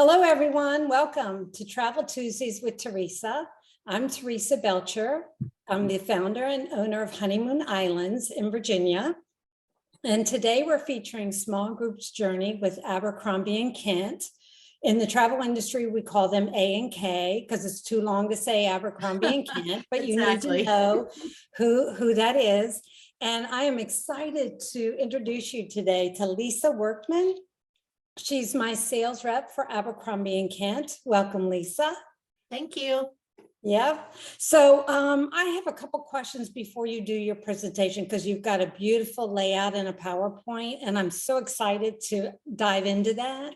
Hello, everyone. Welcome to Travel Tuesdays with Teresa. I'm Teresa Belcher. I'm the founder and owner of Honeymoon Islands in Virginia. And today we're featuring small groups journey with Abercrombie and Kent. In the travel industry, we call them A and K because it's too long to say Abercrombie and Kent, but you need to know who that is. And I am excited to introduce you today to Lisa Workman. She's my sales rep for Abercrombie and Kent. Welcome, Lisa. Thank you. Yeah. So I have a couple questions before you do your presentation because you've got a beautiful layout and a PowerPoint, and I'm so excited to dive into that.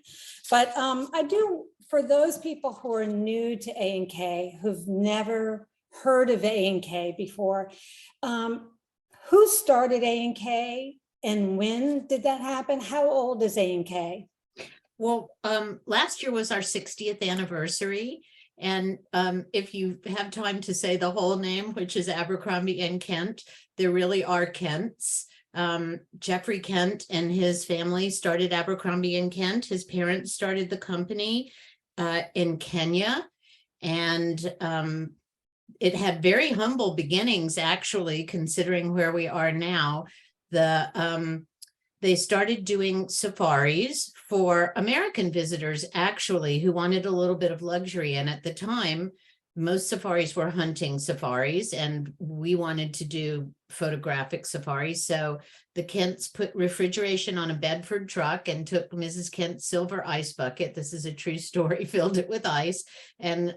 But I do, for those people who are new to A&K, who've never heard of A&K before, who started A&K and when did that happen? How old is A&K? Well, last year was our 60th anniversary. And if you have time to say the whole name, which is Abercrombie and Kent, there really are Kents. Jeffrey Kent and his family started Abercrombie and Kent. His parents started the company in Kenya. And it had very humble beginnings, actually, considering where we are now. They started doing safaris for American visitors, actually, who wanted a little bit of luxury. And at the time, most safaris were hunting safaris, and we wanted to do photographic safaris. So the Kents put refrigeration on a Bedford truck and took Mrs. Kent's silver ice bucket. This is a true story, filled it with ice, and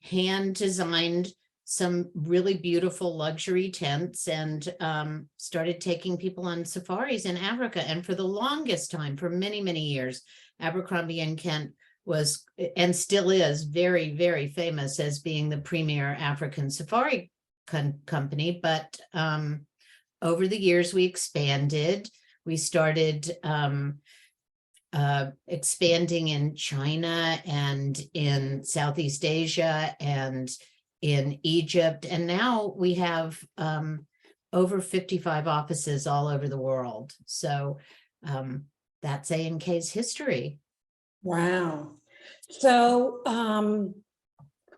hand designed some really beautiful luxury tents and started taking people on safaris in Africa. And for the longest time, for many, many years, Abercrombie and Kent was, and still is, very, very famous as being the premier African safari company. But over the years, we expanded. We started expanding in China and in Southeast Asia and in Egypt, and now we have over 55 offices all over the world. So that's A&K's history. Wow. So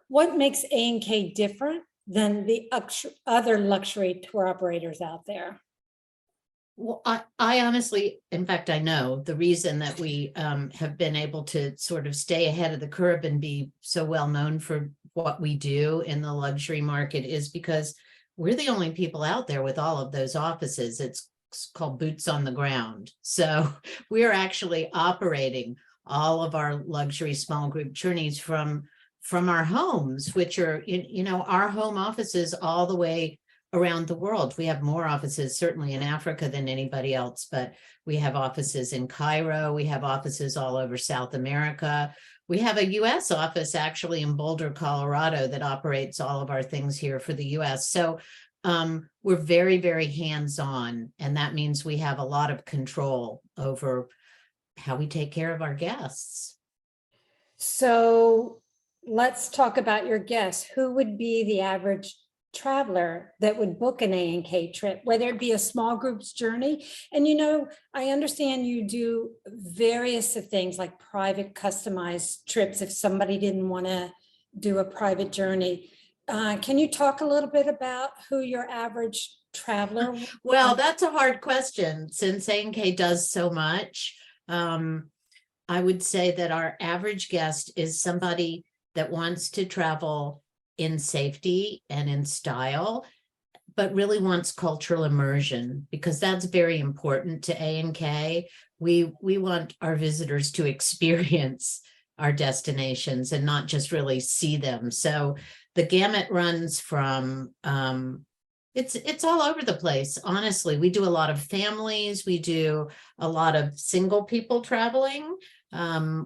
what makes A&K different than the other luxury tour operators out there? Well, I honestly, in fact, I know the reason that we have been able to sort of stay ahead of the curve and be so well known for what we do in the luxury market is because we're the only people out there with all of those offices. It's called boots on the ground. So we are actually operating all of our luxury small group journeys from our homes, which are, our home offices all the way around the world. We have more offices certainly in Africa than anybody else, but we have offices in Cairo. We have offices all over South America. We have a US office actually in Boulder, Colorado that operates all of our things here for the US. So we're very, very hands-on, and that means we have a lot of control over how we take care of our guests. So let's talk about your guests. Who would be the average traveler that would book an A&K trip, whether it be a small group's journey? And I understand you do various things like private customized trips if somebody didn't want to do a private journey. Can you talk a little bit about who your average traveler? Well, that's a hard question since A&K does so much. I would say that our average guest is somebody that wants to travel in safety and in style, but really wants cultural immersion, because that's very important to A&K. We want our visitors to experience our destinations and not just really see them. So the gamut runs from it's all over the place. Honestly, we do a lot of families. We do a lot of single people traveling.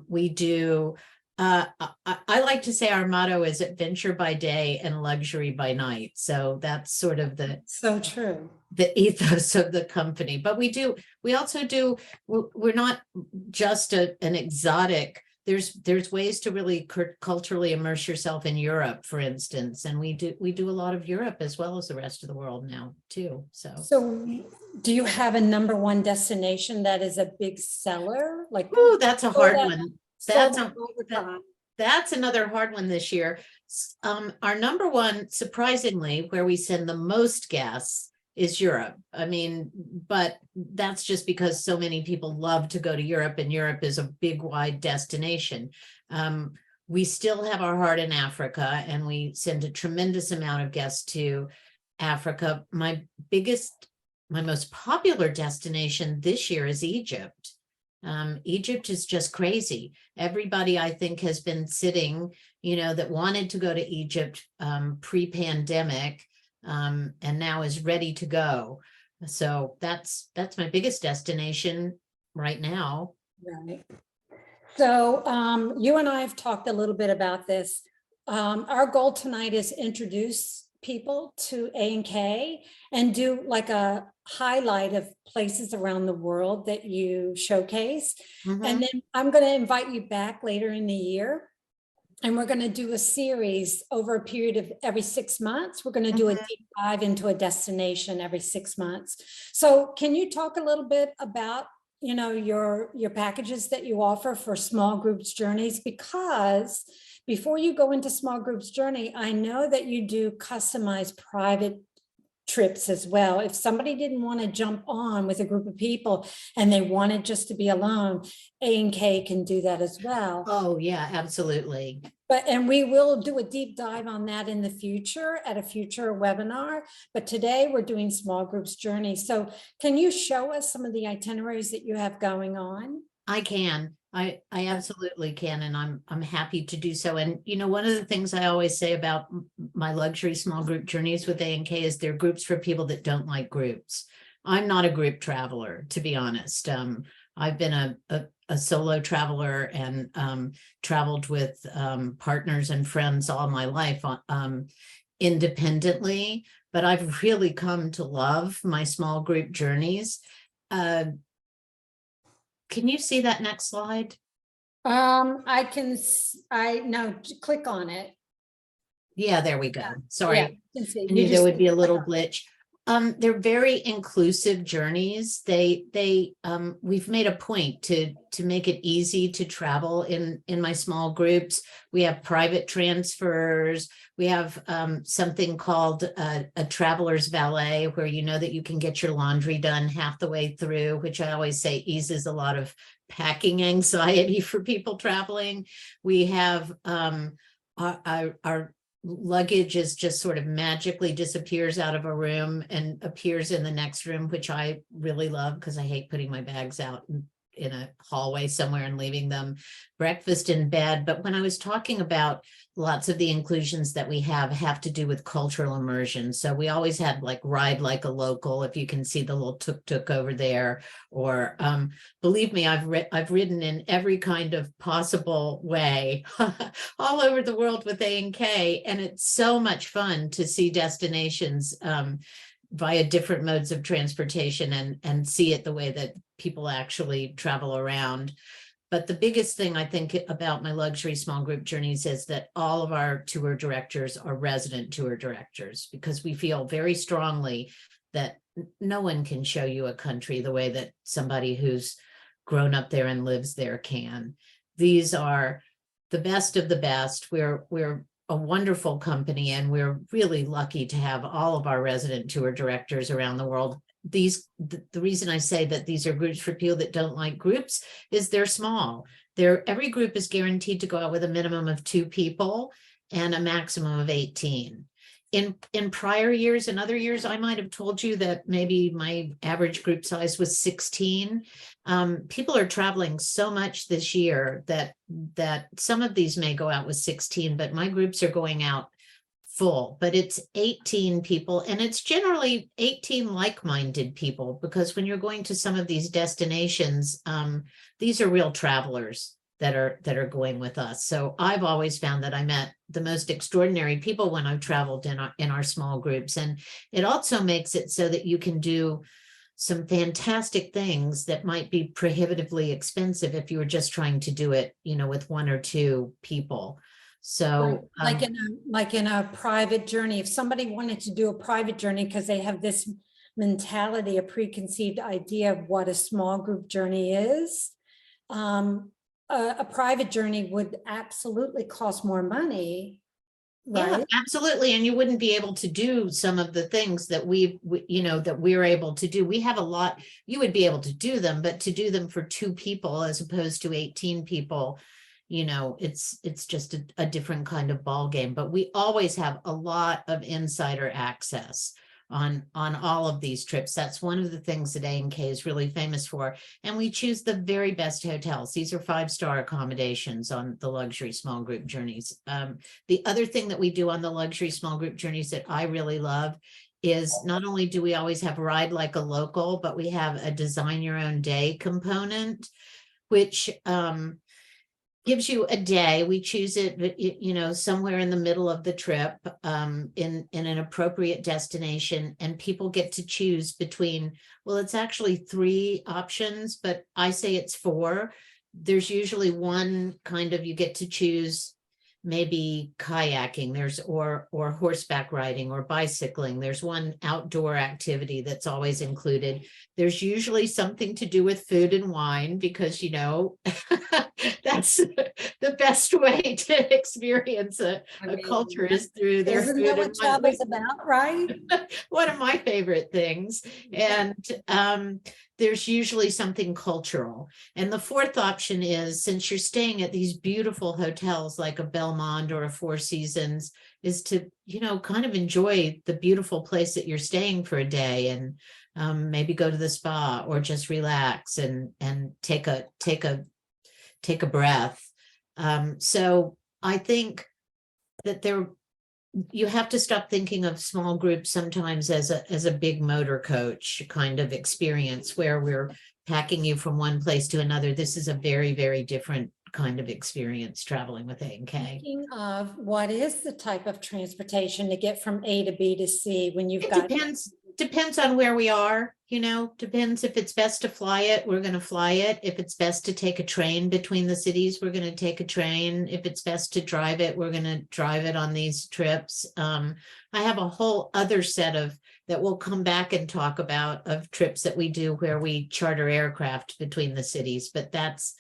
We do I like to say our motto is adventure by day and luxury by night. So that's sort of so true, the ethos of the company. But we also do, we're not just an exotic. There's ways to really culturally immerse yourself in Europe, for instance, and we do a lot of Europe as well as the rest of the world now too. So do you have a number one destination that is a big seller? Ooh, that's a hard one. That's Sold a- out all the that- time. That's another hard one this year. Our number one, surprisingly, where we send the most guests is Europe. I mean, but that's just because so many people love to go to Europe, and Europe is a big, wide destination. We still have our heart in Africa, and we send a tremendous amount of guests to Africa. My most popular destination this year is Egypt. Egypt is just crazy. Everybody, I think, has been sitting, that wanted to go to Egypt pre-pandemic, and now is ready to go. So that's my biggest destination right now. Right. So you and I have talked a little bit about this. Our goal tonight is introduce people to A&K and do like a highlight of places around the world that you showcase. Mhm. And then I'm going to invite you back later in the year. And we're going to do a series over a period of every 6 months. We're going to do a deep dive into a destination every 6 months. So can you talk a little bit about your packages that you offer for small groups journeys? Because before you go into small groups journey, I know that you do customized private trips as well. If somebody didn't want to jump on with a group of people and they wanted just to be alone, A&K can do that as well. Oh yeah, absolutely. And we will do a deep dive on that in the future at a future webinar. But today we're doing small groups journey. So can you show us some of the itineraries that you have going on? I can. I absolutely can, and I'm happy to do so. And one of the things I always say about my luxury small group journeys with A&K is they're groups for people that don't like groups. I'm not a group traveler, to be honest. I've been a solo traveler and traveled with partners and friends all my life independently, but I've really come to love my small group journeys. Can you see that next slide? Click on it. Yeah, there we go. Sorry, Yeah, I knew there would be a little glitch. They're very inclusive journeys. We've made a point to make it easy to travel in my small groups. We have private transfers. We have something called a traveler's valet, where that you can get your laundry done half the way through, which I always say eases a lot of packing anxiety for people traveling. We have our luggage is just sort of magically disappears out of a room and appears in the next room, which I really love because I hate putting my bags out in a hallway somewhere and leaving them. Breakfast in bed. But when I was talking about lots of the inclusions that we have to do with cultural immersion. So we always had like ride like a local, if you can see the little tuk-tuk over there, or believe me, I've ridden in every kind of possible way all over the world with A&K, and it's so much fun to see destinations via different modes of transportation and see it the way that people actually travel around. But the biggest thing I think about my luxury small group journeys is that all of our tour directors are resident tour directors, because we feel very strongly that no one can show you a country the way that somebody who's grown up there and lives there can. These are the best of the best. We're a wonderful company, and we're really lucky to have all of our resident tour directors around the world. The reason I say that these are groups for people that don't like groups is they're small. Every group is guaranteed to go out with a minimum of 2 people and a maximum of 18. In prior years and other years, I might have told you that maybe my average group size was 16. People are traveling so much this year that some of these may go out with 16, but my groups are going out full. But it's 18 people, and it's generally 18 like-minded people, because when you're going to some of these destinations, these are real travelers that are going with us. So I've always found that I met the most extraordinary people when I've traveled in our small groups. And it also makes it so that you can do some fantastic things that might be prohibitively expensive if you were just trying to do it, with 1 or 2 people. So like in a private journey, if somebody wanted to do a private journey because they have this mentality, a preconceived idea of what a small group journey is, a private journey would absolutely cost more money, Yeah, right? absolutely. And you wouldn't be able to do some of the things that that we're able to do. We have a lot, you would be able to do them, but to do them for 2 people as opposed to 18 people, it's just a different kind of ball game. But we always have a lot of insider access on all of these trips. That's one of the things that A&K is really famous for. And we choose the very best hotels. These are 5-star accommodations on the luxury small group journeys. The other thing that we do on the luxury small group journeys that I really love is not only do we always have ride like a local, but we have a design your own day component, which gives you a day. We choose it, somewhere in the middle of the trip, in an appropriate destination, and people get to choose between, well, it's actually 3 options, but I say it's 4. There's usually one kind of, you get to choose maybe kayaking, or horseback riding or bicycling. There's one outdoor activity that's always included. There's usually something to do with food and wine because, that's the best way to experience a culture is through their Isn't food that and what wine. travel's about, right? One of my favorite things. And there's usually something cultural. And the 4th option is, since you're staying at these beautiful hotels like a Belmond or a Four Seasons, is to, kind of enjoy the beautiful place that you're staying for a day, and maybe go to the spa or just relax and take a breath. So I think that you have to stop thinking of small groups sometimes as a big motor coach kind of experience where we're packing you from one place to another. This is a very, very different kind of experience traveling with A&K. Speaking of, what is the type of transportation to get from A to B to C when you've It got? depends on where we are, depends. If it's best to fly it, we're going to fly it. If it's best to take a train between the cities, we're going to take a train. If it's best to drive it, we're going to drive it on these trips. I have a whole other set that we'll come back and talk about, of trips that we do where we charter aircraft between the cities, but that's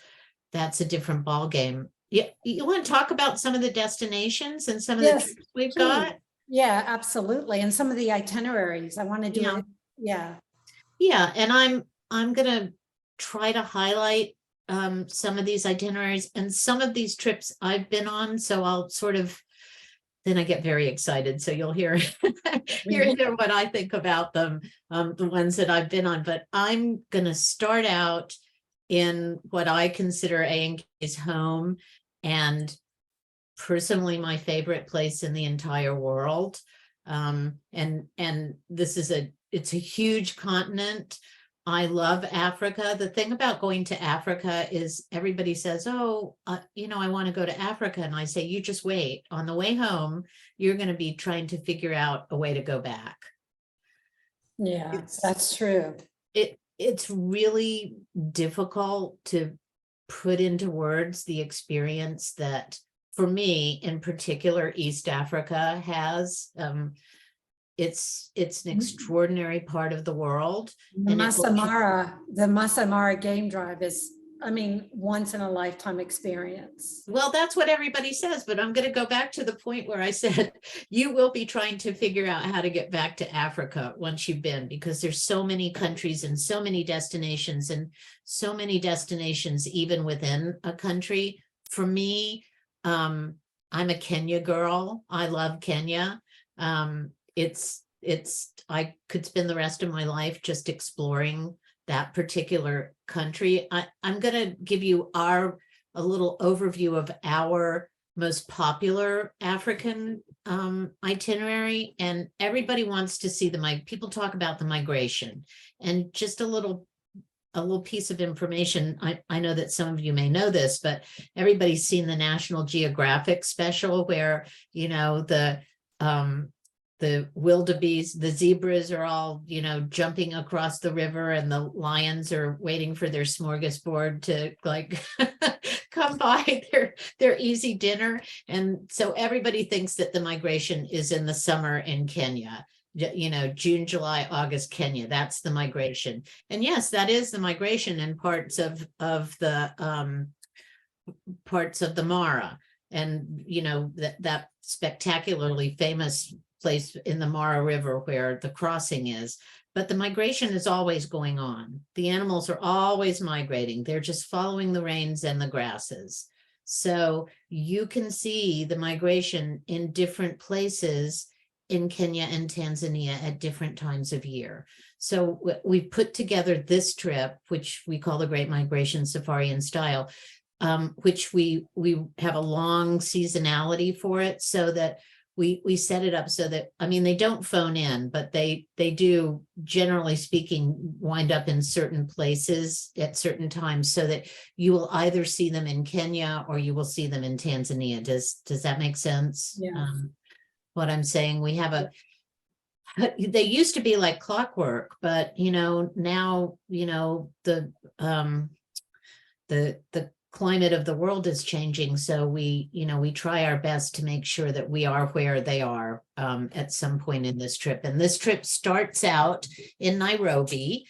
a different ball game. Yeah, you want to talk about some of the destinations and some of the trips we've got? Yeah, absolutely. And some of the itineraries I want to do. Yeah. It. Yeah. Yeah, and I'm gonna try to highlight some of these itineraries and some of these trips I've been on. So I'll then I get very excited. So you'll hear what I think about them, the ones that I've been on. But I'm gonna start out in what I consider A&K's home, and personally my favorite place in the entire world. And this is it's a huge continent. I love Africa. The thing about going to Africa is everybody says, oh, I want to go to Africa. And I say, you just wait. On the way home, you're going to be trying to figure out a way to go back. Yeah, that's true. It's really difficult to put into words the experience that, for me in particular, East Africa has. It's an extraordinary part of the world. The Masai Mara game drive is, once in a lifetime experience. Well, that's what everybody says, but I'm going to go back to the point where I said you will be trying to figure out how to get back to Africa once you've been, because there's so many countries and so many destinations even within a country. For me, I'm a Kenya girl. I love Kenya. I could spend the rest of my life just exploring that particular country. I'm going to give you a little overview of our most popular African itinerary, and everybody wants to see people talk about the migration. And just a little piece of information. I know that some of you may know this, but everybody's seen the National Geographic special where, the wildebeest, the zebras are all, jumping across the river, and the lions are waiting for their smorgasbord to come by their easy dinner. And so everybody thinks that the migration is in the summer in Kenya. June, July, August, Kenya, that's the migration. And yes, that is the migration in parts of the parts of the Mara, and that spectacularly famous place in the Mara River where the crossing is. But the migration is always going on. The animals are always migrating. They're just following the rains and the grasses. So you can see the migration in different places in Kenya and Tanzania at different times of year. So we put together this trip, which we call the Great Migration Safari in Style, which we have a long seasonality for it, so that we set it up so that, I mean, they don't phone in, but they do, generally speaking, wind up in certain places at certain times, so that you will either see them in Kenya or you will see them in Tanzania. Does that make sense? Yeah. What I'm saying, we have they used to be like clockwork, but now the climate of the world is changing, so we try our best to make sure that we are where they are at some point in this trip. And this trip starts out in Nairobi,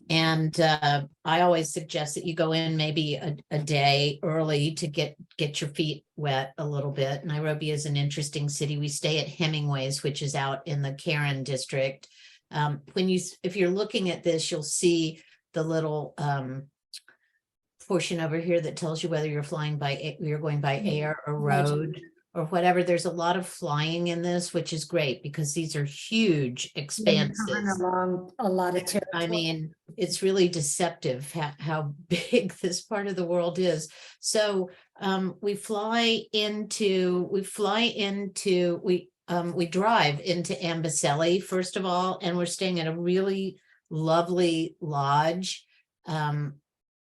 and I always suggest that you go in maybe a day early to get your feet wet a little bit. Nairobi is an interesting city. We stay at Hemingway's, which is out in the Karen district. If you're looking at this, you'll see the little portion over here that tells you whether you're going by air or road or whatever. There's a lot of flying in this, which is great because these are huge expanses. Along a lot of territory. I mean, it's really deceptive how big this part of the world is. So we drive into Amboseli, first of all, and we're staying at a really lovely lodge.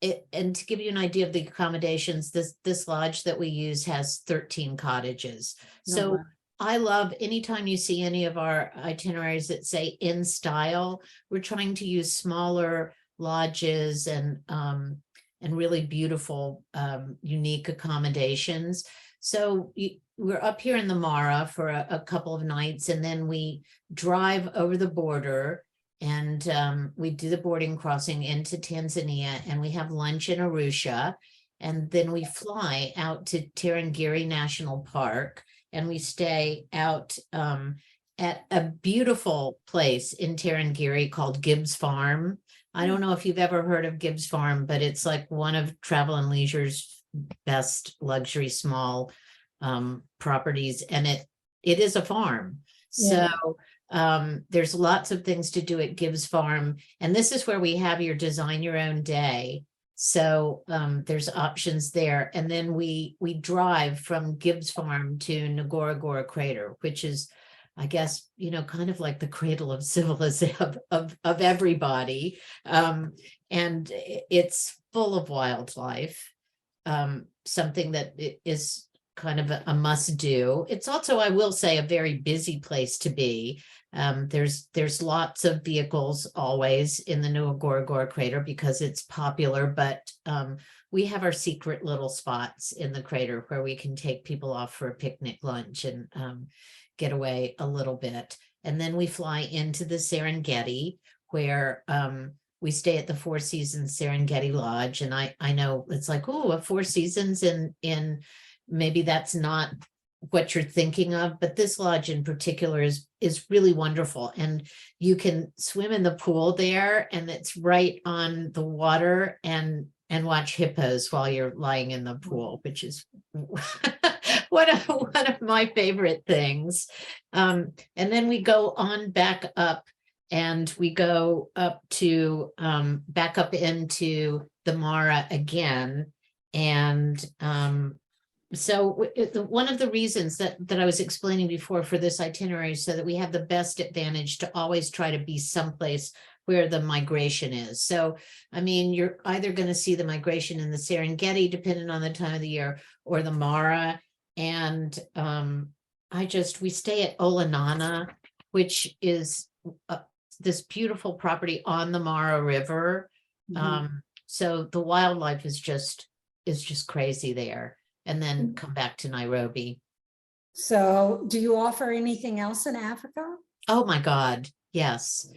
And to give you an idea of the accommodations, this lodge that we use has 13 cottages. So wow. I love anytime you see any of our itineraries that say in style, we're trying to use smaller lodges and really beautiful, unique accommodations. So we're up here in the Mara for a couple of nights, and then we drive over the border, and we do the boarding crossing into Tanzania, and we have lunch in Arusha, and then we fly out to Tarangire National Park, and we stay out at a beautiful place in Tarangire called Gibbs Farm. I don't know if you've ever heard of Gibbs Farm, but it's like one of Travel and Leisure's best luxury small properties, and it is a farm. Yeah. So there's lots of things to do at Gibbs Farm, and this is where we have your design your own day. So there's options there, and then we drive from Gibbs Farm to Ngorongoro Crater, which is, I guess, kind of like the cradle of civilization of everybody, and it's full of wildlife, something that is kind of a must do. It's also, I will say, a very busy place to be. There's lots of vehicles always in the Ngorongoro Crater because it's popular, but we have our secret little spots in the crater where we can take people off for a picnic lunch and get away a little bit. And then we fly into the Serengeti, where we stay at the Four Seasons Serengeti Lodge. And I know it's like, oh, a Four Seasons in maybe that's not what you're thinking of, but this lodge in particular is really wonderful, and you can swim in the pool there, and it's right on the water, and watch hippos while you're lying in the pool, which is one of my favorite things. And then we go on back up, and we go up to back up into the Mara again, and so one of the reasons that I was explaining before for this itinerary is so that we have the best advantage to always try to be someplace where the migration is. So, I mean, you're either going to see the migration in the Serengeti, depending on the time of the year, or the Mara. And we stay at Olanana, which is this beautiful property on the Mara River. Mhm. So the wildlife is just crazy there. And then come back to Nairobi. So do you offer anything else in Africa? Oh my God, yes.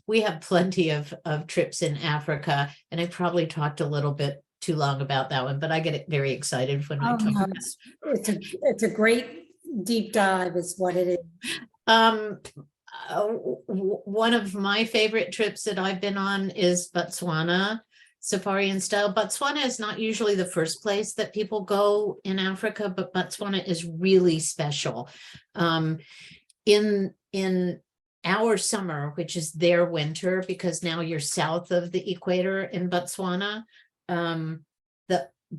We have plenty of trips in Africa, and I probably talked a little bit too long about that one, but I get very excited when I Oh, talk no, about it's a great deep dive is what it is. Um, one of my favorite trips that I've been on is Botswana, safari and style. Botswana is not usually the first place that people go in Africa, but Botswana is really special. In our summer, which is their winter, because now you're south of the equator in Botswana,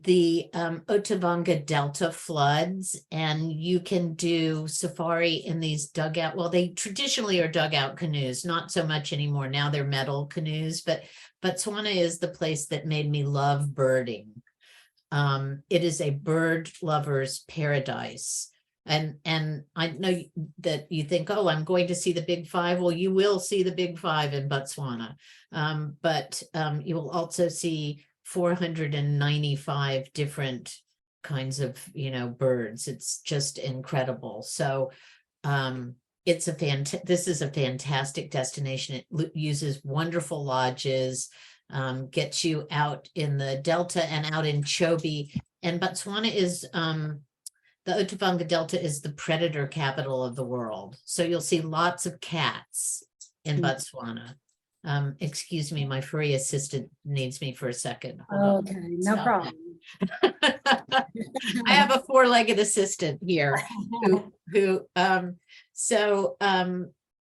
the Otavanga Delta floods, and you can do safari in these dugout. Well, they traditionally are dugout canoes, not so much anymore. Now they're metal canoes, but Botswana is the place that made me love birding. It is a bird lover's paradise. And I know that you think, oh, I'm going to see the big five. Well, you will see the big five in Botswana. But you will also see 495 different kinds of, birds. It's just incredible. So this is a fantastic destination. It uses wonderful lodges, gets you out in the Delta and out in Chobe. And Botswana is, the Otavanga Delta is the predator capital of the world. So you'll see lots of cats in Botswana. Excuse me, my furry assistant needs me for a second. Hold on. Okay, no Stop problem. that. I have a four-legged assistant here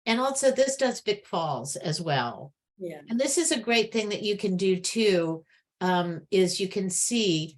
and also this does Big Falls as well. Yeah. And this is a great thing that you can do too, is you can see,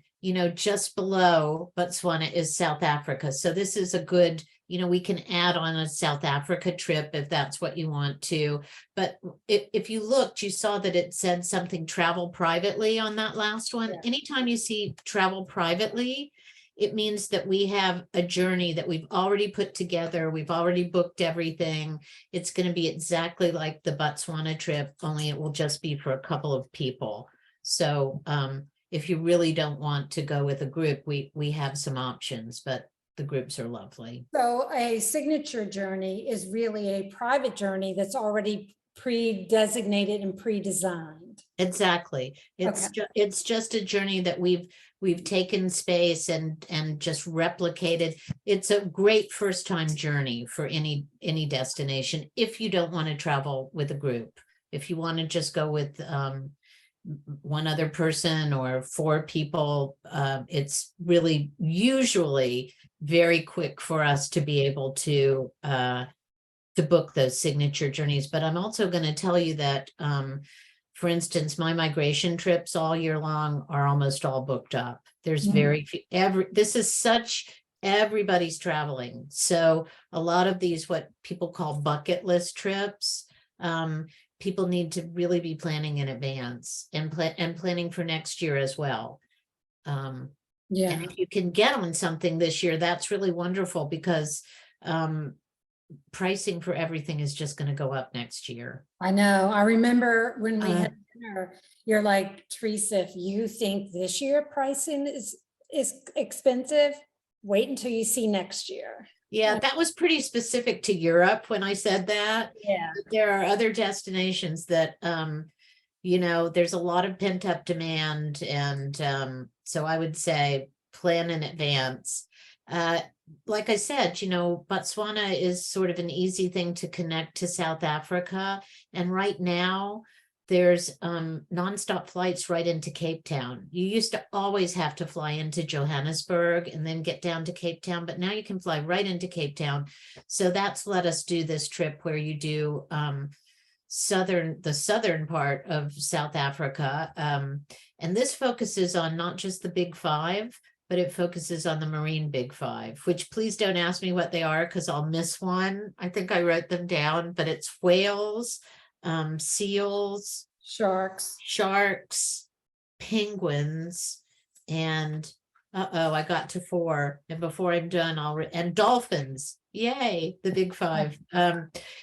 just below Botswana is South Africa. So this is a good, we can add on a South Africa trip if that's what you want to. But if you looked, you saw that it said something travel privately on that last one. Yeah. Anytime you see travel privately, it means that we have a journey that we've already put together. We've already booked everything. It's going to be exactly like the Botswana trip, only it will just be for a couple of people. So if you really don't want to go with a group, we have some options, but the groups are lovely. So a signature journey is really a private journey that's already pre-designated and pre-designed. Exactly. It's just a journey that we've taken space and just replicated. It's a great first time journey for any destination if you don't want to travel with a group. If you want to just go with one other person or four people, it's really usually very quick for us to be able to book those signature journeys. But I'm also going to tell you that, for instance, my migration trips all year long are almost all booked up. There's very few, this is such, everybody's traveling. So a lot of these, what people call bucket list trips, people need to really be planning in advance and planning for next year as well. And if you can get on something this year, that's really wonderful, because pricing for everything is just going to go up next year. I know. I remember when we had dinner, you're like, Teresa, if you think this year pricing is expensive, wait until you see next year. Yeah, that was pretty specific to Europe when I said that. Yeah. But there are other destinations that, there's a lot of pent up demand. And so I would say plan in advance. Like I said, Botswana is sort of an easy thing to connect to South Africa. And right now, there's nonstop flights right into Cape Town. You used to always have to fly into Johannesburg and then get down to Cape Town, but now you can fly right into Cape Town. So that's let us do this trip where you do the southern part of South Africa. And this focuses on not just the big five, but it focuses on the marine big five, which please don't ask me what they are because I'll miss one. I think I wrote them down, but it's whales, seals, sharks, penguins, and I got to 4. And before I'm done, and dolphins. Yay, the big five.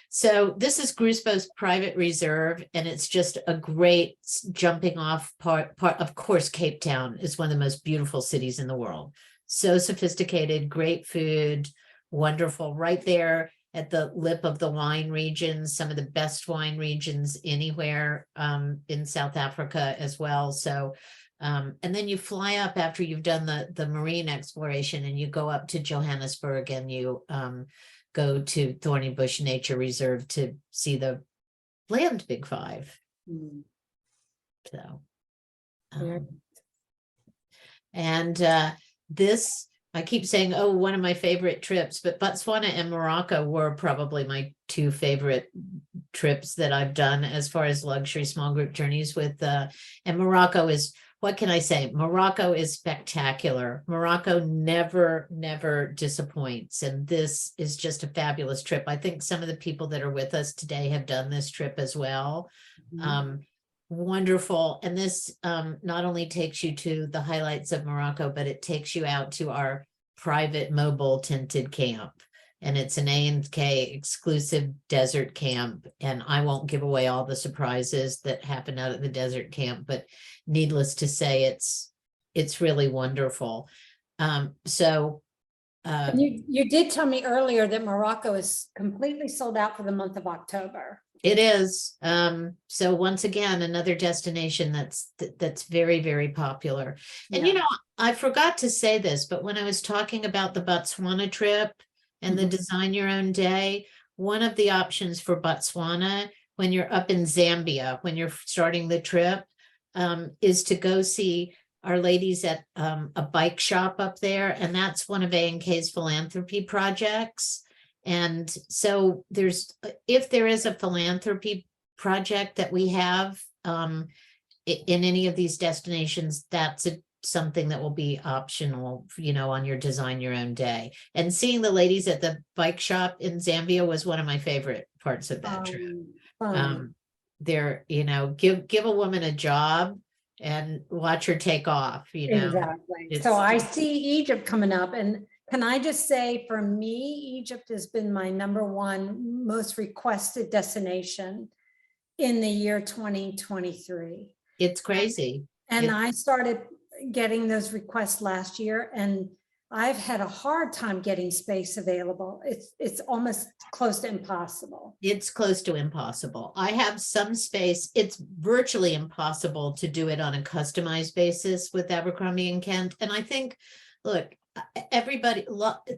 So this is Gruspo's private reserve, and it's just a great jumping off part. Of course, Cape Town is one of the most beautiful cities in the world. So sophisticated, great food, wonderful, right there at the lip of the wine regions, some of the best wine regions anywhere in South Africa as well. So And then you fly up after you've done the marine exploration, and you go up to Johannesburg, and you go to Thorny Bush Nature Reserve to see the land Big Five. Mm. So, Yeah. and this, I keep saying, oh, one of my favorite trips, but Botswana and Morocco were probably my two favorite trips that I've done as far as luxury small group journeys with, and Morocco is, what can I say? Morocco is spectacular. Morocco never disappoints. And this is just a fabulous trip. I think some of the people that are with us today have done this trip as well. Mhm. Wonderful. And this not only takes you to the highlights of Morocco, but it takes you out to our private mobile tented camp. And it's an A&K exclusive desert camp. And I won't give away all the surprises that happen out at the desert camp, but needless to say, it's really wonderful. So And you did tell me earlier that Morocco is completely sold out for the month of October. it is. So once again, another destination that's very popular. And Yeah. I forgot to say this, but when I was talking about the Botswana trip and the Mhm. design your own day, one of the options for Botswana when you're up in Zambia, when you're starting the trip, is to go see Our Ladies at a bike shop up there. And that's one of A&K's philanthropy projects. And so if there is a philanthropy project that we have in any of these destinations, that's something that will be optional, on your design your own day. And seeing the ladies at the bike shop in Zambia was one of my favorite parts of that trip. Fun. They're, give a woman a job and watch her take off, Exactly. So I see Egypt coming up, and can I just say, for me, Egypt has been my #1 most requested destination in the year 2023. It's crazy. And I started getting those requests last year, and I've had a hard time getting space available. It's almost close to impossible. It's close to impossible. I have some space. It's virtually impossible to do it on a customized basis with Abercrombie and Kent. And I think, look, everybody,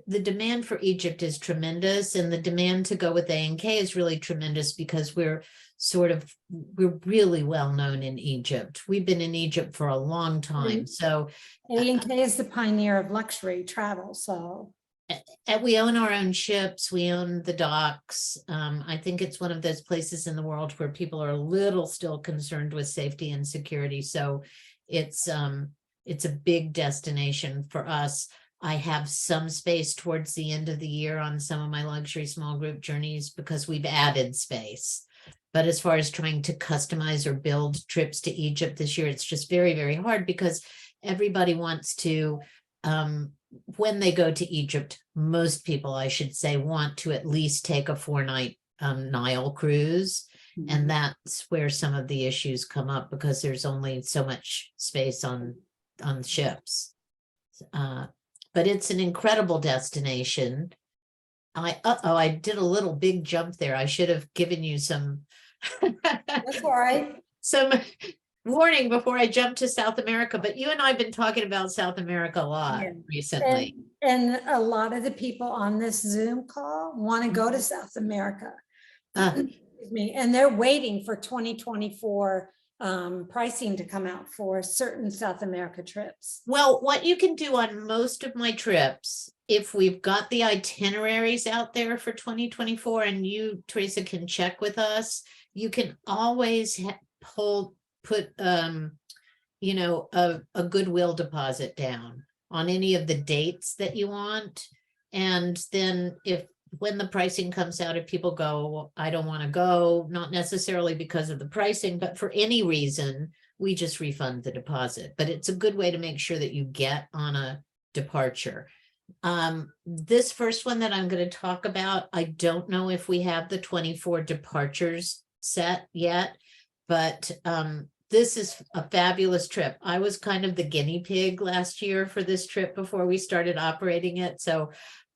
the demand for Egypt is tremendous, and the demand to go with A&K is really tremendous because we're really well known in Egypt. We've been in Egypt for a long time. So A&K is the pioneer of luxury travel. So, and we own our own ships. We own the docks. I think it's one of those places in the world where people are a little still concerned with safety and security. So it's a big destination for us. I have some space towards the end of the year on some of my luxury small group journeys because we've added space. But as far as trying to customize or build trips to Egypt this year, it's just very hard because everybody wants to, when they go to Egypt, most people, I should say, want to at least take a 4-night Nile cruise. And that's where some of the issues come up because there's only so much space on ships. But it's an incredible destination. I did a little big jump there. I should have given you some that's all right. some warning before I jump to South America, but you and I have been talking about South America a lot recently. And a lot of the people on this Zoom call want to go to South America. Excuse me, and they're waiting for 2024 pricing to come out for certain South America trips. Well, what you can do on most of my trips, if we've got the itineraries out there for 2024 and you, Teresa, can check with us, you can always put a goodwill deposit down on any of the dates that you want. And then when the pricing comes out, if people go, well, I don't want to go, not necessarily because of the pricing, but for any reason, we just refund the deposit. But it's a good way to make sure that you get on a departure. This first one that I'm going to talk about, I don't know if we have the 24 departures set yet, but this is a fabulous trip. I was kind of the guinea pig last year for this trip before we started operating it. So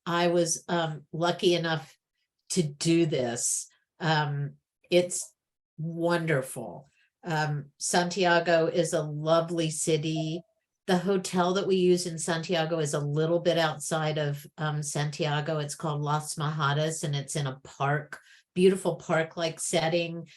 I was lucky enough to do this. It's wonderful. Santiago is a lovely city. The hotel that we use in Santiago is a little bit outside of Santiago. It's called Las Majadas, and it's in a park, beautiful park-like setting.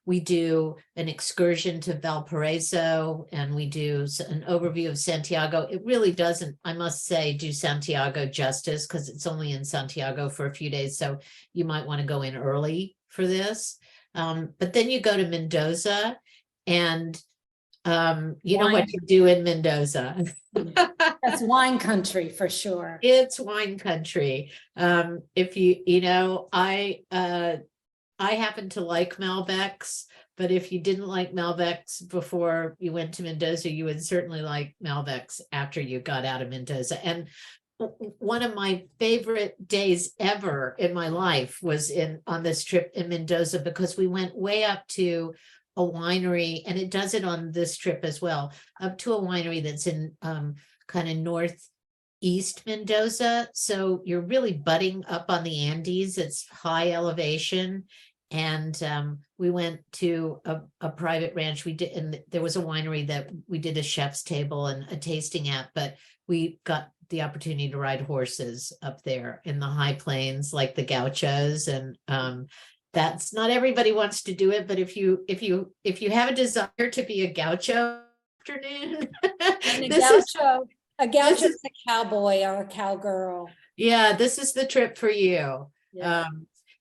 We do an excursion to Valparaiso, and we do an overview of Santiago. It really doesn't, I must say, do Santiago justice, because it's only in Santiago for a few days, so you might want to go in early for this. But then you go to Mendoza, and you know what you do in Mendoza. That's wine country for sure. It's wine country. If I happen to like Malbecs, but if you didn't like Malbecs before you went to Mendoza, you would certainly like Malbecs after you got out of Mendoza. And one of my favorite days ever in my life was on this trip in Mendoza, because we went way up to a winery, and it does it on this trip as well, up to a winery that's in kind of northeast Mendoza. So you're really butting up on the Andes. It's high elevation. And we went to a private ranch. We did, and there was a winery that we did a chef's table and a tasting at, but we got the opportunity to ride horses up there in the high plains, like the gauchos. And that's not everybody wants to do it, but if you have a desire to be a gaucho afternoon, And a gaucho is a cowboy or a cowgirl. Yeah, this is the trip for you. Yeah.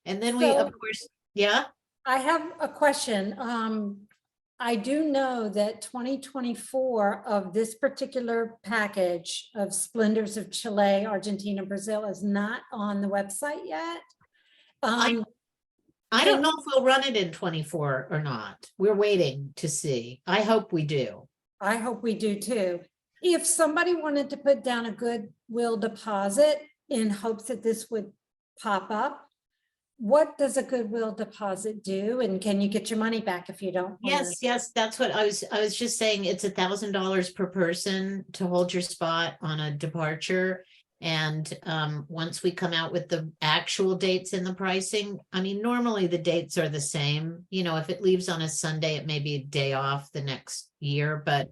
And then we, of course, yeah. I have a question. I do know that 2024 of this particular package of Splendors of Chile, Argentina, Brazil is not on the website yet. I don't know if we'll run it in 24 or not. We're waiting to see. I hope we do. I hope we do too. If somebody wanted to put down a goodwill deposit in hopes that this would pop up, what does a goodwill deposit do? And can you get your money back if you don't? Yes, that's what I was just saying. It's $1,000 per person to hold your spot on a departure. And once we come out with the actual dates and the pricing, I mean, normally the dates are the same. You know, if it leaves on a Sunday, it may be a day off the next year. But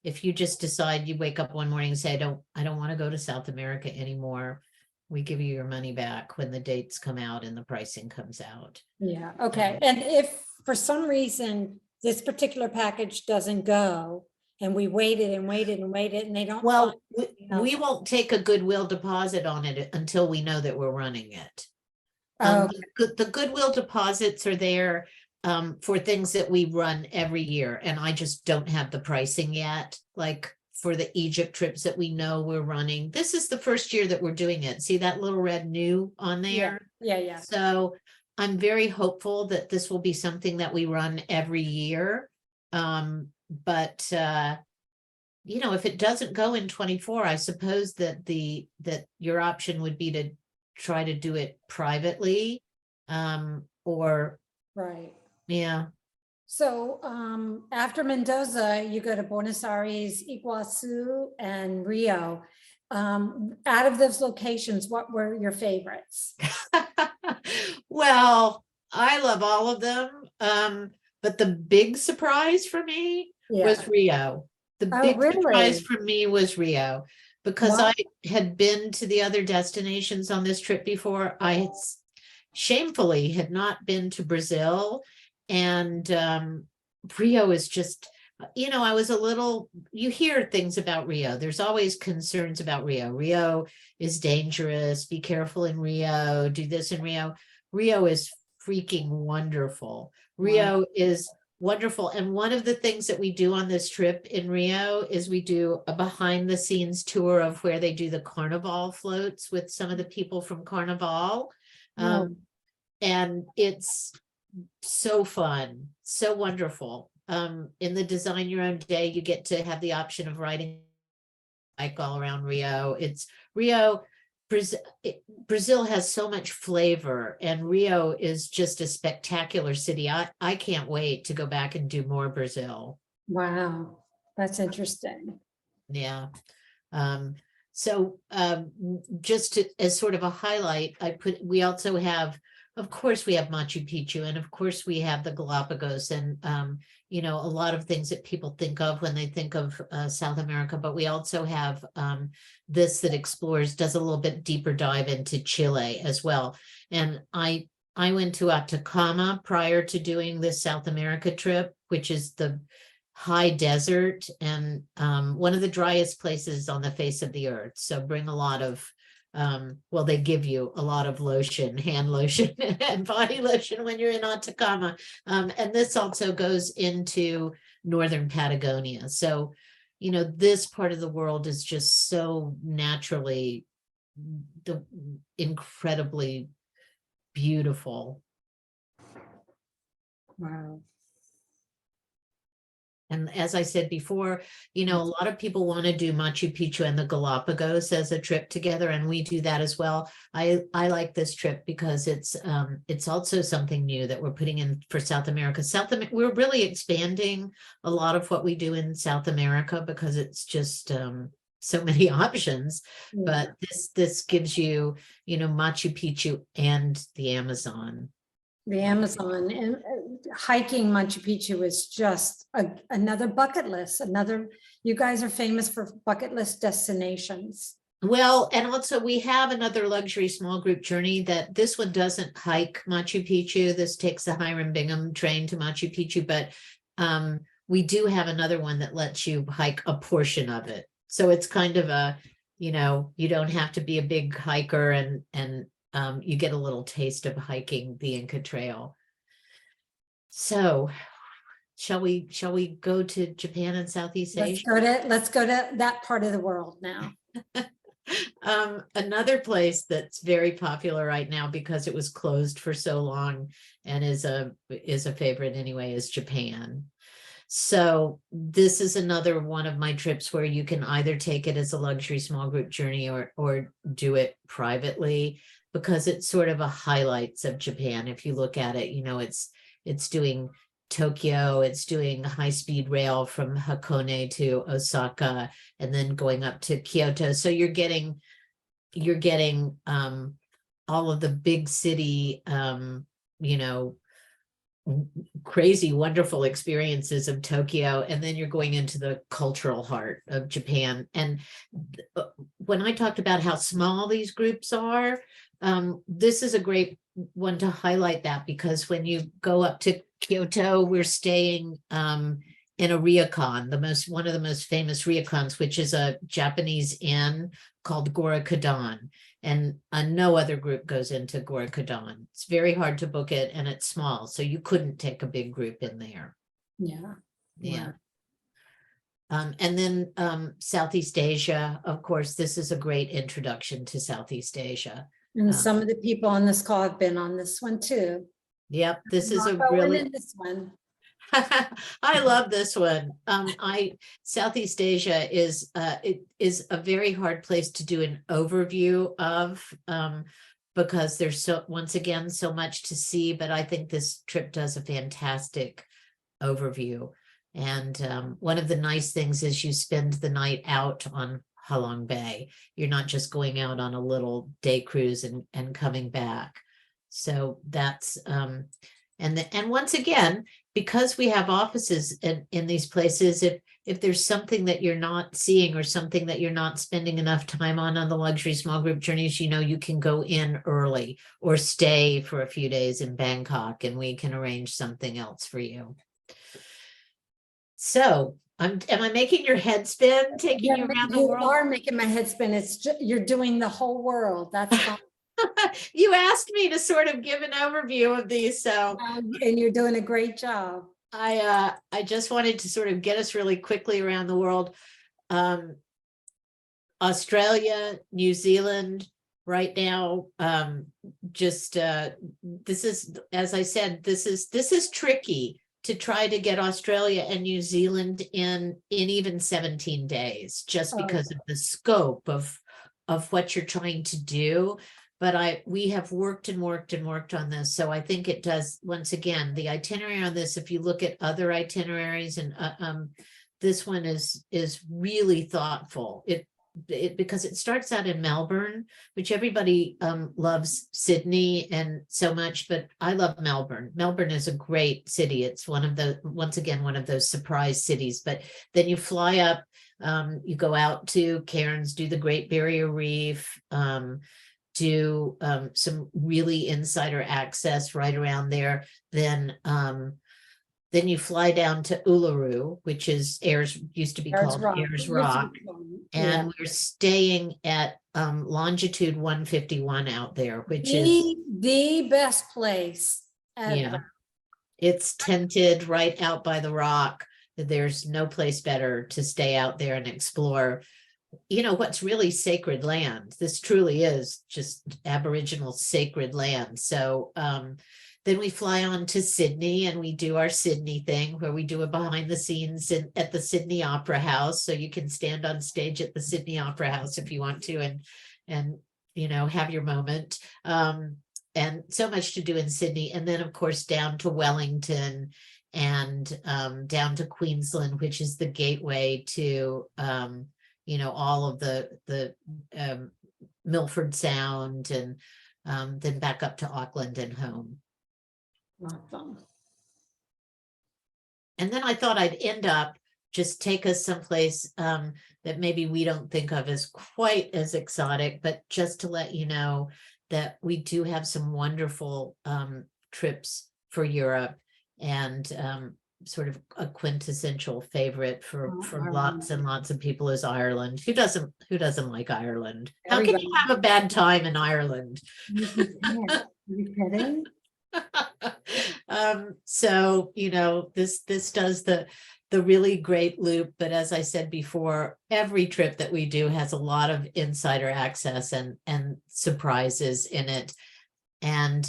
if you just decide, you wake up one morning and say, I don't want to go to South America anymore, we give you your money back when the dates come out and the pricing comes out. Yeah, okay. And if for some reason this particular package doesn't go, and we waited and waited and waited and they don't. Well, we won't take a goodwill deposit on it until we know that we're running it. The goodwill deposits are there for things that we run every year, and I just don't have the pricing yet. Like for the Egypt trips that we know we're running. This is the first year that we're doing it. See that little red new on there? Yeah. So I'm very hopeful that this will be something that we run every year. But you know, if it doesn't go in 24, I suppose that your option would be to try to do it privately, or right. Yeah. So after Mendoza, you go to Buenos Aires, Iguazu, and Rio. Out of those locations, what were your favorites? Well, I love all of them. But the big surprise for me was Rio. The big surprise for me was Rio, because I had been to the other destinations on this trip before. I shamefully had not been to Brazil. And Rio is just, you know, I was you hear things about Rio. There's always concerns about Rio. Rio is dangerous. Be careful in Rio. Do this in Rio. Rio is freaking wonderful. Rio is wonderful. And one of the things that we do on this trip in Rio is we do a behind the scenes tour of where they do the Carnival floats with some of the people from Carnival. And it's so fun, so wonderful. In the Design Your Own Day, you get to have the option of riding bike all around Rio. Brazil has so much flavor, and Rio is just a spectacular city. I can't wait to go back and do more Brazil. Wow, that's interesting. Yeah. So just as sort of a highlight, we also have of course we have Machu Picchu, and of course we have the Galapagos, and you know, a lot of things that people think of when they think of South America, but we also have this that explores, does a little bit deeper dive into Chile as well. And I went to Atacama prior to doing this South America trip, which is the high desert and one of the driest places on the face of the earth. So bring a lot of well, they give you a lot of lotion, hand lotion and body lotion when you're in Atacama. And this also goes into northern Patagonia. So, you know, this part of the world is just so naturally incredibly beautiful. Wow. And as I said before, you know, a lot of people want to do Machu Picchu and the Galapagos as a trip together, and we do that as well. I like this trip because it's also something new that we're putting in for South America. We're really expanding a lot of what we do in South America because it's just so many options. Yeah. But this gives you, you know, Machu Picchu and the Amazon. The Amazon, and hiking Machu Picchu is just another bucket list. You guys are famous for bucket list destinations. Well, and also we have another luxury small group journey that this one doesn't hike Machu Picchu. This takes the Hiram Bingham train to Machu Picchu, but we do have another one that lets you hike a portion of it. So it's kind of a, you know, you don't have to be a big hiker, and you get a little taste of hiking the Inca Trail. So shall we go to Japan and Southeast Asia? Let's go to that part of the world now. Another place that's very popular right now because it was closed for so long and is a favorite anyway is Japan. So this is another one of my trips where you can either take it as a luxury small group journey or do it privately, because it's sort of a highlights of Japan. If you look at it, you know, it's doing Tokyo, it's doing high-speed rail from Hakone to Osaka, and then going up to Kyoto. So you're getting all of the big city, you know, crazy, wonderful experiences of Tokyo, and then you're going into the cultural heart of Japan. And when I talked about how small these groups are, this is a great one to highlight that, because when you go up to Kyoto, we're staying in a ryokan, one of the most famous ryokans, which is a Japanese inn called Gorakudan. And no other group goes into Gorakudan. It's very hard to book it, and it's small, so you couldn't take a big group in there. Yeah. Yeah. And then Southeast Asia, of course, this is a great introduction to Southeast Asia. And some of the people on this call have been on this one too. Yep, this is a Not going really in this one. I love this one. Southeast Asia is a very hard place to do an overview of, because there's once again so much to see, but I think this trip does a fantastic overview. And one of the nice things is you spend the night out on Halong Bay. You're not just going out on a little day cruise and coming back. So that's and once again, because we have offices in these places, if there's something that you're not seeing or something that you're not spending enough time on the luxury small group journeys, you know, you can go in early or stay for a few days in Bangkok, and we can arrange something else for you. So am I making your head spin, taking you around the world? You are making my head spin. You're doing the whole world. That's fine. You asked me to sort of give an overview of these, so and you're doing a great job. I just wanted to sort of get us really quickly around the world. Australia, New Zealand, right now, this is, as I said, this is tricky to try to get Australia and New Zealand in even 17 days, just because of the scope of what you're trying to do. But we have worked and worked and worked on this. So I think it does, once again, the itinerary on this, if you look at other itineraries, and this one is really thoughtful. because it starts out in Melbourne, which everybody loves Sydney and so much, but I love Melbourne. Melbourne is a great city. It's once again, one of those surprise cities. But then you fly up, you go out to Cairns, do the Great Barrier Reef, do some really insider access right around there. Then you fly down to Uluru, which is used to be called Ayers Rock. And we're staying at longitude 151 out there, which is the best place ever. Yeah, it's tented right out by the rock. There's no place better to stay out there and explore, what's really sacred land. This truly is just Aboriginal sacred land. So then we fly on to Sydney and we do our Sydney thing where we do a behind the scenes at the Sydney Opera House. So you can stand on stage at the Sydney Opera House if you want to and have your moment. And so much to do in Sydney. And then of course down to Wellington and down to Queensland, which is the gateway to all of the Milford Sound and then back up to Auckland and home. Awesome. And then I thought I'd end up just take us someplace that maybe we don't think of as quite as exotic, but just to let you know that we do have some wonderful trips for Europe, and sort of a quintessential favorite for lots and lots of people is Ireland. Who doesn't like Ireland? How can you have a bad time in Ireland? Are you kidding? So this does the really great loop, but as I said before, every trip that we do has a lot of insider access and surprises in it. And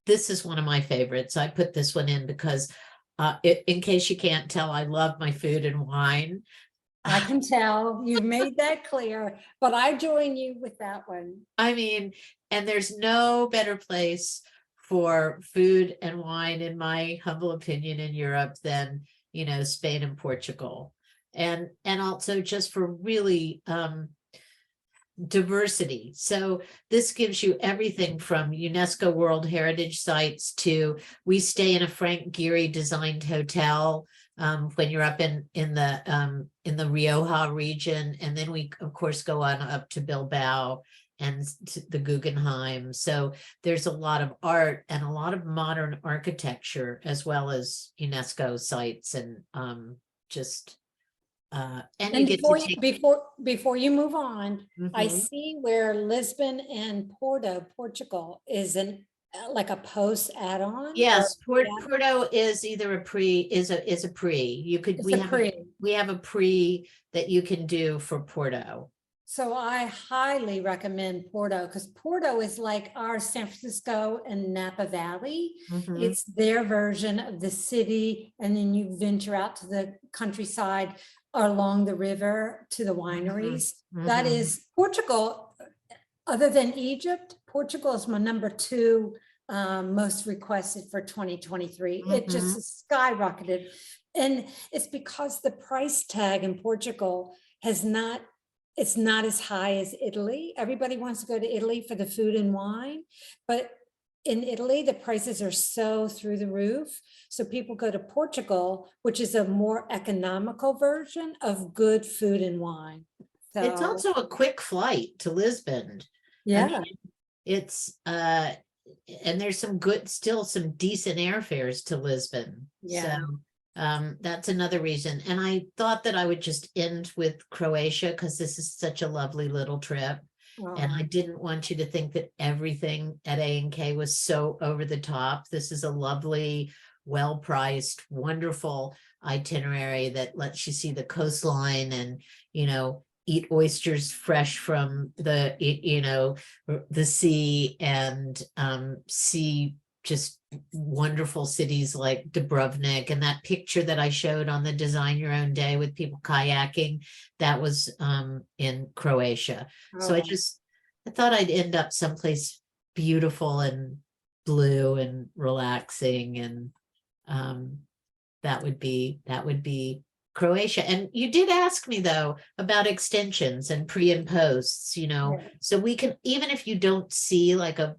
this is one of my favorites. I put this one in because in case you can't tell, I love my food and wine. I can tell you've made that clear, but I join you with that one. I mean, and there's no better place for food and wine, in my humble opinion, in Europe than, Spain and Portugal. And also just for really diversity. So this gives you everything from UNESCO World Heritage Sites to, we stay in a Frank Gehry designed hotel when you're up in the Rioja region, and then we of course go on up to Bilbao and to the Guggenheim. So there's a lot of art and a lot of modern architecture, as well as UNESCO sites, and and you get to take... before you move on, I Mhm. see where Lisbon and Porto, Portugal, is like a post add-on. Yes, Porto is either a pre. We have a pre that you can do for Porto. So I highly recommend Porto, because Porto is like our San Francisco and Napa Valley. Mhm. It's their version of the city, and then you venture out to the countryside or along the river to the wineries. That Mhm. is Portugal. Other than Egypt, Portugal is my number 2 most requested for 2023. It just skyrocketed. And it's because the price tag in Portugal it's not as high as Italy. Everybody wants to go to Italy for the food and wine, but in Italy, the prices are so through the roof. So people go to Portugal, which is a more economical version of good food and wine. So It's also a quick flight to Lisbon. yeah. I mean, it's and there's still some decent airfares to Lisbon. Yeah. So that's another reason. And I thought that I would just end with Croatia, because this is such a lovely little trip. And I didn't want you to think that everything at A&K was so over the top. This is a lovely, well-priced, wonderful itinerary that lets you see the coastline and, eat oysters fresh from the sea, and see just wonderful cities like Dubrovnik. And that picture that I showed on the Design Your Own Day with people kayaking, that was in Croatia. So I thought I'd end up someplace beautiful and blue and relaxing, and that would be Croatia. And you did ask me though about extensions and pre and posts, Yeah. so we can, even if you don't see like a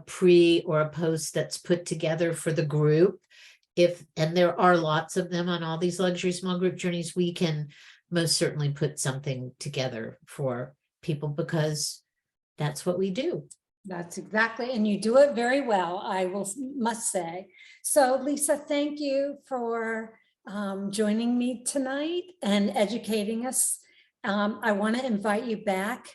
pre or a post that's put together for the group, and there are lots of them on all these luxury small group journeys, we can most certainly put something together for people because that's what we do. That's exactly, and you do it very well, must say. So Lisa, thank you for joining me tonight and educating us. I want to invite you back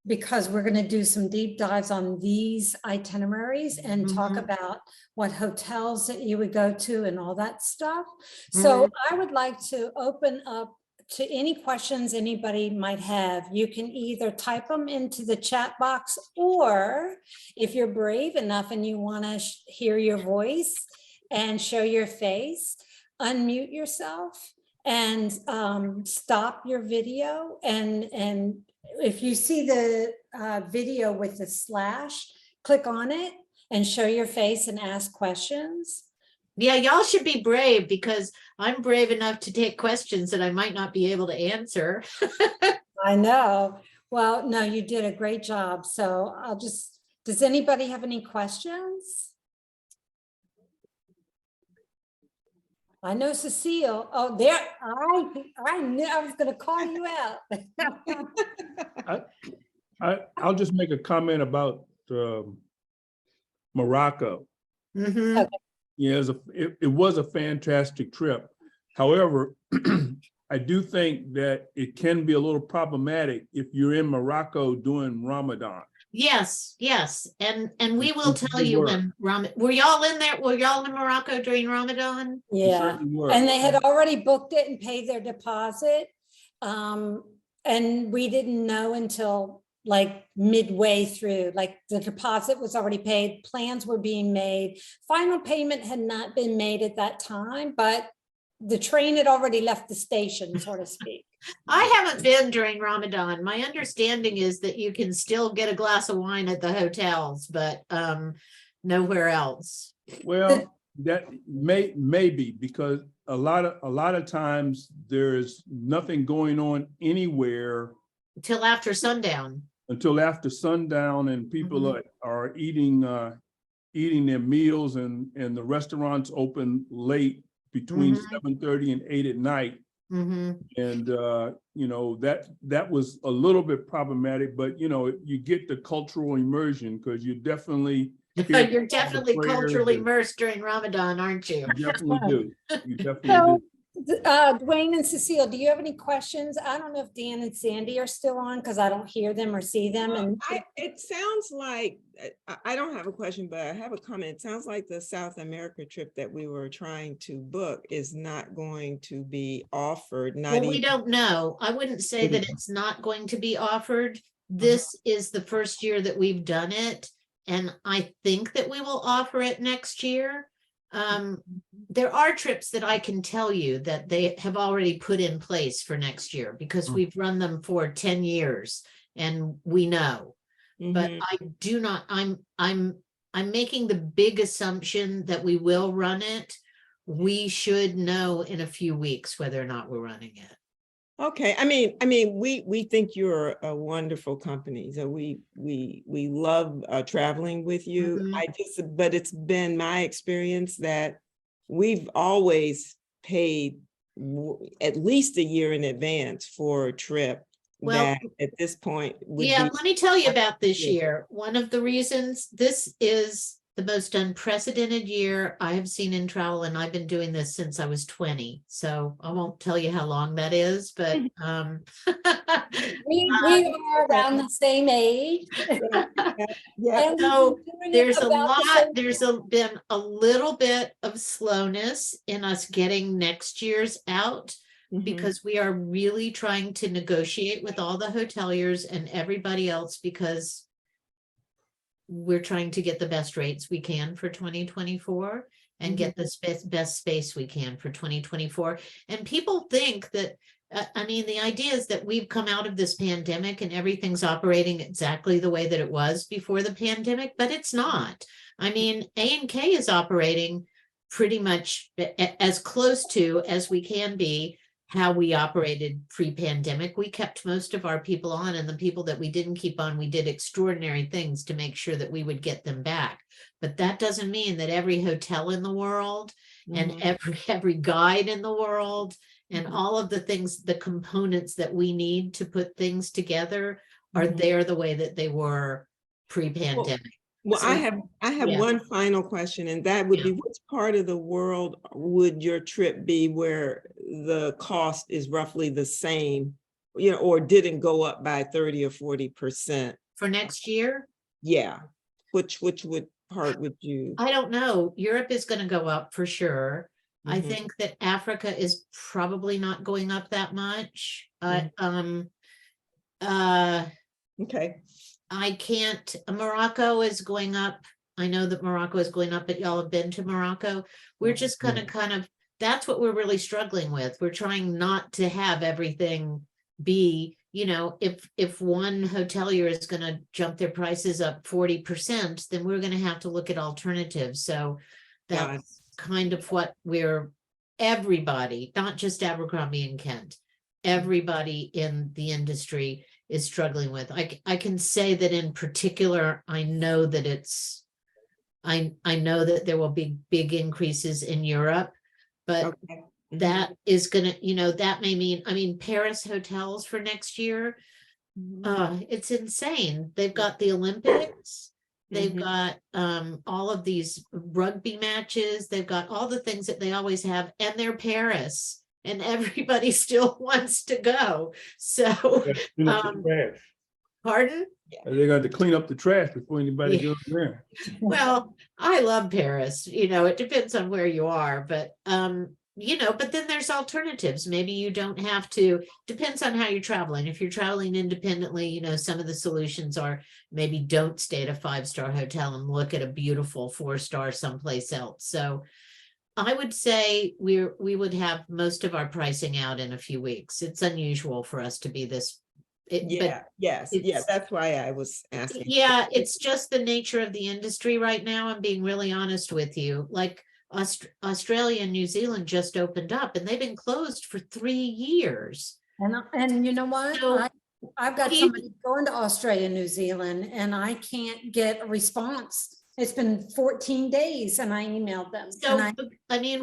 because we're going to do some deep dives on these itineraries and talk about what hotels that you would go to and all that stuff. So I would like to open up to any questions anybody might have. You can either type them into the chat box, or if you're brave enough and you want to hear your voice and show your face, unmute yourself and stop your video. And if you see the video with the slash, click on it and show your face and ask questions. Yeah, y'all should be brave because I'm brave enough to take questions that I might not be able to answer. I know. Well, no, you did a great job. So does anybody have any questions? I know Cecile. Oh, there, I knew I was going to call you out. I'll just make a comment about Morocco. Okay. Yeah, it was a fantastic trip. However, I do think that it can be a little problematic if you're in Morocco during Ramadan. Yes, and we will tell you when were y'all in there? Were y'all in Morocco during Ramadan? Yeah, and they had already booked it and paid their deposit. And we didn't know until like midway through, like the deposit was already paid, plans were being made. Final payment had not been made at that time, but the train had already left the station, so to speak. I haven't been during Ramadan. My understanding is that you can still get a glass of wine at the hotels, but nowhere else. Well, that may be because a lot of times there is nothing going on anywhere Until after sundown. And people are eating their meals, and the restaurants open late between 7:30 and 8 at night. And that was a little bit problematic, but you get the cultural immersion because you're definitely culturally immersed during Ramadan, aren't you? You definitely do. You definitely do. Dwayne and Cecile, do you have any questions? I don't know if Dan and Sandy are still on because I don't hear them or see them. And it sounds like, I don't have a question, but I have a comment. It sounds like the South America trip that we were trying to book is not going to be offered. We don't know. I wouldn't say that it's not going to be offered. This is the first year that we've done it, and I think that we will offer it next year. There are trips that I can tell you that they have already put in place for next year because we've run them for 10 years and we know. But I do not, I'm making the big assumption that we will run it. We should know in a few weeks whether or not we're running it. Okay. I mean, we think you're a wonderful company. So we love traveling with you. But it's been my experience that we've always paid at least a year in advance for a trip. Well, that at this point, let me tell you about this year. One of the reasons this is the most unprecedented year I have seen in travel, and I've been doing this since I was 20. So I won't tell you how long that is, but we are around the same age. Yeah. So there's been a little bit of slowness in us getting next year's out. Because we are really trying to negotiate with all the hoteliers and everybody else because we're trying to get the best rates we can for 2024 and get the best space we can for 2024. And people think that, the idea is that we've come out of this pandemic and everything's operating exactly the way that it was before the pandemic, but it's not. A&K is operating pretty much as close to as we can be how we operated pre-pandemic. We kept most of our people on, and the people that we didn't keep on, we did extraordinary things to make sure that we would get them back. But that doesn't mean that every hotel in the world and every guide in the world and all of the things, the components that we need to put things together are there the way that they were pre-pandemic. Well, So- I have yeah. one final question, and that would Yeah. be, which part of the world would your trip be where the cost is roughly the same, or didn't go up by 30 or 40%? For next year? Yeah, which part would you? I don't know. Europe is going to go up for sure. I Mhm. think that Africa is probably not going up that much. Okay. I can't, Morocco is going up. I know that Morocco is going up, but y'all have been to Morocco. We're just kind of, that's what we're really struggling with. We're trying not to have everything be, if one hotelier is going to jump their prices up 40%, then we're going to have to look at alternatives. So that's kind of what everybody, not just Abercrombie and Kent, everybody in the industry is struggling with. I can say that in particular, I know that I know that there will be big increases in Europe, but that is gonna, that may mean, Paris hotels for next year, it's insane. They've got the Olympics, they've got all of these rugby matches, they've got all the things that they always have, and they're Paris. And everybody still wants to go. So, pardon? They got to clean up the trash before anybody goes there. Well, I love Paris. It depends on where you are, but but then there's alternatives. Maybe you don't have to, depends on how you're traveling. If you're traveling independently, some of the solutions are maybe don't stay at a 5-star hotel and look at a beautiful 4-star someplace else. So I would say we would have most of our pricing out in a few weeks. It's unusual for us to be this. That's why I was asking. Yeah, it's just the nature of the industry right now. I'm being really honest with you. Like Australia and New Zealand just opened up, and they've been closed for 3 years. And you know what? So, I've got somebody going to Australia, New Zealand, and I can't get a response. It's been 14 days and I emailed them. So,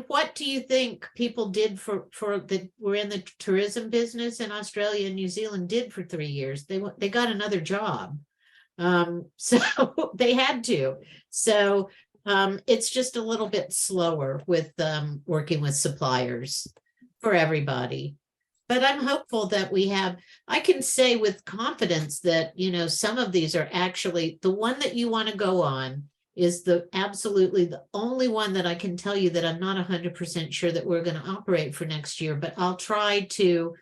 what do you think people did for that were in the tourism business in Australia and New Zealand did for 3 years? They got another job. So they had to. So it's just a little bit slower with working with suppliers for everybody. But I'm hopeful that I can say with confidence that, some of these are actually, the one that you want to go on is absolutely the only one that I can tell you that I'm not 100% sure that we're going to operate for next year, but I'll try to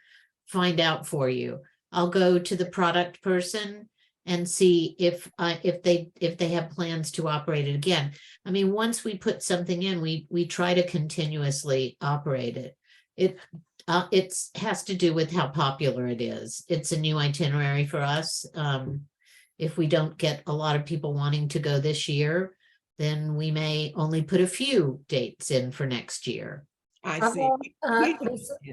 find out for you. I'll go to the product person and see if they have plans to operate it again. Once we put something in, we try to continuously operate it. It has to do with how popular it is. It's a new itinerary for us. If we don't get a lot of people wanting to go this year, then we may only put a few dates in for next year. I see.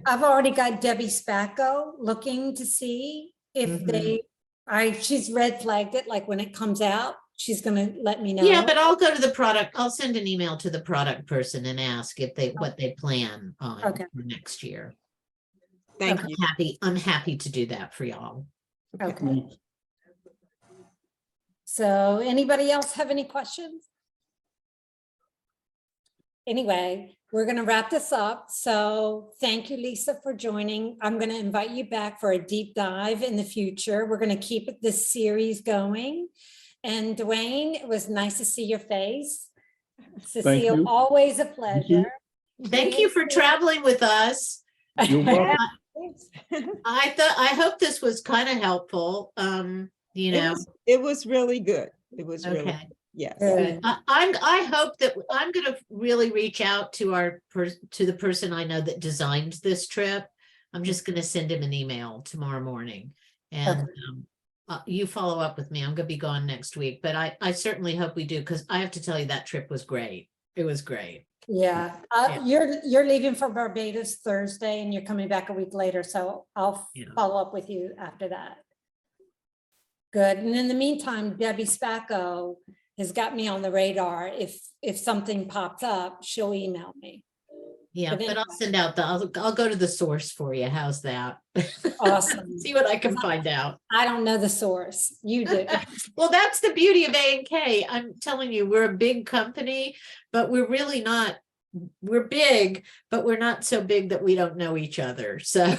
I've already got Debbie Spacco looking to see if she's red flagged it, like when it comes out, she's going to let me know. Yeah, but I'll go to the product. I'll send an email to the product person and ask what they plan on for next year. Thank you. I'm happy to do that for y'all. Okay. So anybody else have any questions? Anyway, we're going to wrap this up. So thank you, Lisa, for joining. I'm going to invite you back for a deep dive in the future. We're going to keep this series going. And Dwayne, it was nice to see your face. Cecile, always a pleasure. Thank you for traveling with us. You're welcome. I hope this was kind of helpful. It was really good. It was really okay. Yes. I hope that I'm going to really reach out to the person I know that designed this trip. I'm just going to send him an email tomorrow morning, and you follow up with me. I'm going to be gone next week, but I certainly hope we do, because I have to tell you that trip was great. It was great. Yeah, Yeah. you're leaving for Barbados Thursday and you're coming back a week later, so I'll Yeah. follow up with you after that. Good, and in the meantime, Debbie Spacco has got me on the radar. If something pops up, she'll email me. Yeah, But but I'll send out I'll go to the source for you. How's that? Awesome. See what I can find out. I don't know the source, you do. Well, that's the beauty of A&K. I'm telling you, we're a big company, but we're really not. We're big, but we're not so big that we don't know each other. So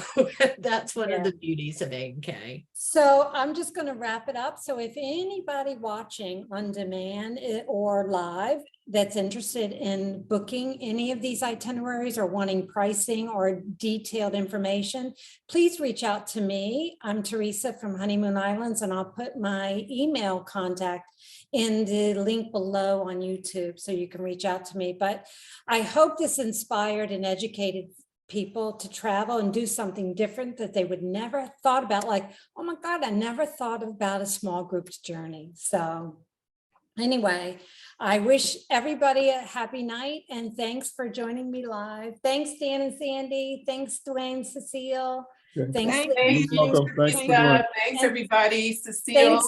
that's one of Yeah. the beauties of A&K. So I'm just going to wrap it up. So if anybody watching on demand or live that's interested in booking any of these itineraries or wanting pricing or detailed information, please reach out to me. I'm Teresa from Honeymoon Islands, and I'll put my email contact in the link below on YouTube so you can reach out to me. But I hope this inspired and educated people to travel and do something different that they would never have thought about. Like, oh my God, I never thought about a small groups journey. So anyway, I wish everybody a happy night and thanks for joining me live. Thanks, Dan and Sandy. Thanks, Dwayne, Cecile. Okay. Thanks. Thank Lynn. You're welcome. Thanks for doing it. Thanks, everybody. Cecile.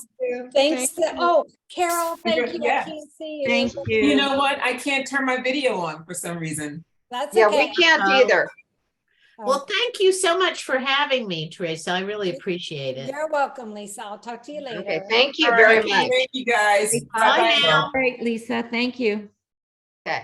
Thanks. Oh, Carol, thank you. I Yeah. can't see you. Thank You you. know what? I can't turn my video on for some reason. That's Yeah, okay. we can't either. Well, thank you so much for having me, Teresa. I really appreciate it. You're welcome, Lisa. I'll talk to you later. Okay, thank you All very right. much. Thank you, guys. Bye Bye-bye now. Great, Lisa. Thank you. Okay.